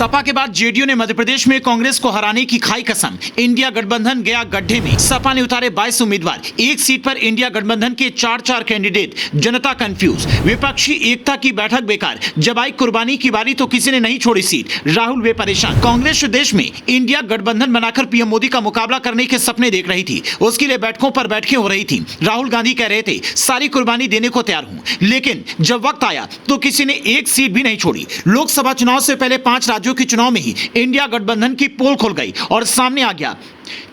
सपा के बाद जेडीयू ने मध्य प्रदेश में कांग्रेस को हराने की खाई कसम। इंडिया गठबंधन गया गड्ढे में। सपा ने उतारे 22 उम्मीदवार। एक सीट पर इंडिया गठबंधन के 4 कैंडिडेट। जनता कंफ्यूज। विपक्षी एकता की बैठक बेकार। जब आई कुर्बानी की बारी तो किसी ने नहीं छोड़ी सीट। राहुल वे परेशान। कांग्रेस देश में इंडिया गठबंधन बनाकर पीएम मोदी का मुकाबला करने के सपने देख रही थी। उसके लिए बैठकों पर बैठकें हो रही थी। राहुल गांधी कह रहे थे सारी कुर्बानी देने को तैयार हूं, लेकिन जब वक्त आया तो किसी ने एक सीट भी नहीं छोड़ी। लोकसभा चुनाव से पहले 5 राज्यों के चुनाव में ही इंडिया गठबंधन की पोल खुल गई और सामने आ गया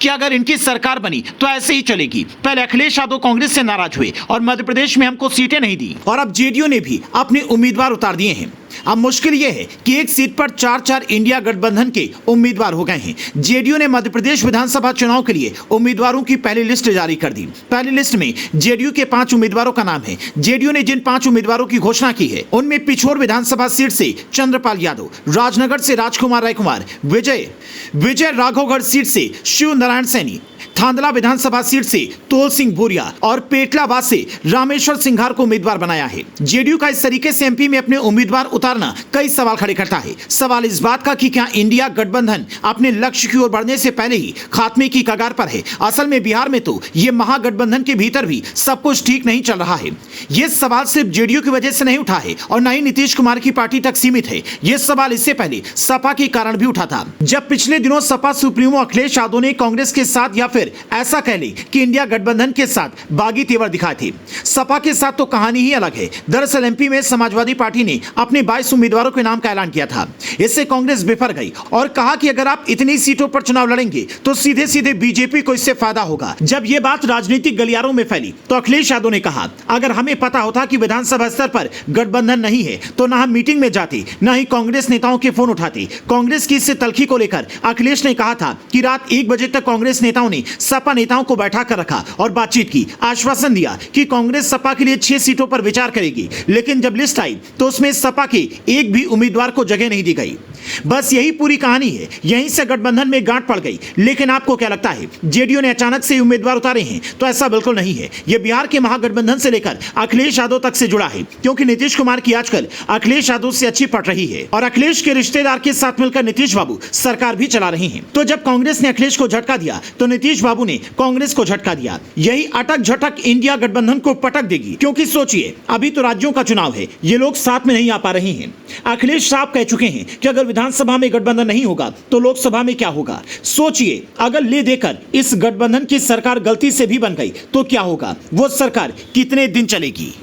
कि अगर इनकी सरकार बनी तो ऐसे ही चलेगी। पहले अखिलेश यादव कांग्रेस से नाराज हुए और मध्य प्रदेश में हमको सीटें नहीं दी, और अब जेडीयू ने भी अपने उम्मीदवार उतार दिए हैं। अब मुश्किल यह है कि एक सीट पर 4 इंडिया गठबंधन के उम्मीदवार हो गए हैं। जेडीयू ने मध्य प्रदेश विधानसभा चुनाव के लिए उम्मीदवारों की पहली लिस्ट जारी कर दी। पहली लिस्ट में जेडीयू के 5 उम्मीदवारों का नाम है। जेडीयू ने जिन 5 उम्मीदवारों की घोषणा की है उनमें पिछोर विधानसभा सीट से चंद्रपाल यादव, राजनगर से राजकुमार रायकुमार, विजय राघवगढ़ सीट से शिव नारायण सैनी, थांदला विधानसभा सीट से तोल सिंह भूरिया और पेटलाबाद से रामेश्वर सिंघार को उम्मीदवार बनाया है। जेडीयू का इस तरीके से एमपी में अपने उम्मीदवार उतारना कई सवाल खड़े करता है। सवाल इस बात का कि क्या इंडिया गठबंधन अपने लक्ष्य की ओर बढ़ने से पहले ही खात्मे की कगार पर है। असल में बिहार में तो ये महागठबंधन के भीतर भी सब कुछ ठीक नहीं चल रहा है। ये सवाल सिर्फ जेडीयू की वजह से नहीं उठा है और न ही नीतीश कुमार की पार्टी तक सीमित है। ये सवाल इससे पहले सपा के कारण भी उठा था, जब पिछले दिनों सपा सुप्रीमो अखिलेश यादव ने कांग्रेस के साथ या फिर ऐसा कह ले कि इंडिया गठबंधन के साथ बागी तेवर दिखाए थे। सपा के साथ तो कहानी ही अलग है। दरअसल एमपी में समाजवादी पार्टी ने अपने 22 उम्मीदवारों के नाम का ऐलान किया था। इससे कांग्रेस बिफर गई और कहा कि अगर आप इतनी सीटों पर चुनाव लड़ेंगे तो सीधे सीधे बीजेपी को इससे फायदा होगा। जब यह बात राजनीतिक गलियारों में फैली तो अखिलेश यादव ने कहा, अगर हमें पता होता कि विधानसभा स्तर पर गठबंधन नहीं है तो ना हम मीटिंग में जाते, ना ही कांग्रेस नेताओं के फोन उठाते। कांग्रेस की इससे तल्खी को लेकर अखिलेश ने कहा था कि रात 1 बजे तक कांग्रेस नेताओं ने सपा नेताओं को बैठा कर रखा और बातचीत की। आश्वासन दिया कि कांग्रेस सपा के लिए 6 सीटों पर विचार करेगी, लेकिन जब लिस्ट आई तो उसमें सपा के एक भी उम्मीदवार को जगह नहीं दी गई। बस यही पूरी कहानी है। यहीं से गठबंधन में गांठ पड़ गई। लेकिन आपको क्या लगता है, जेडीयू ने अचानक से उम्मीदवार उतारे हैं? तो ऐसा बिल्कुल नहीं है। यह बिहार के महागठबंधन से लेकर अखिलेश यादव तक से जुड़ा है, क्योंकि नीतीश कुमार की आजकल अखिलेश यादव से अच्छी पट रही है और अखिलेश के रिश्तेदार के साथ मिलकर नीतीश बाबू सरकार भी चला रहे हैं। तो जब कांग्रेस ने अखिलेश को झटका दिया तो नीतीश बाबू ने कांग्रेस को झटका दिया। यही अटक झटक इंडिया गठबंधन को पटक देगी, क्योंकि सोचिए अभी तो राज्यों का चुनाव है, ये लोग साथ में नहीं आ पा रहे हैं। अखिलेश साहब कह चुके हैं कि अगर विधानसभा में गठबंधन नहीं होगा तो लोकसभा में क्या होगा। सोचिए अगर ले देकर इस गठबंधन की सरकार गलती से भी बन गई तो क्या होगा। वो सरकार कितने दिन चलेगी।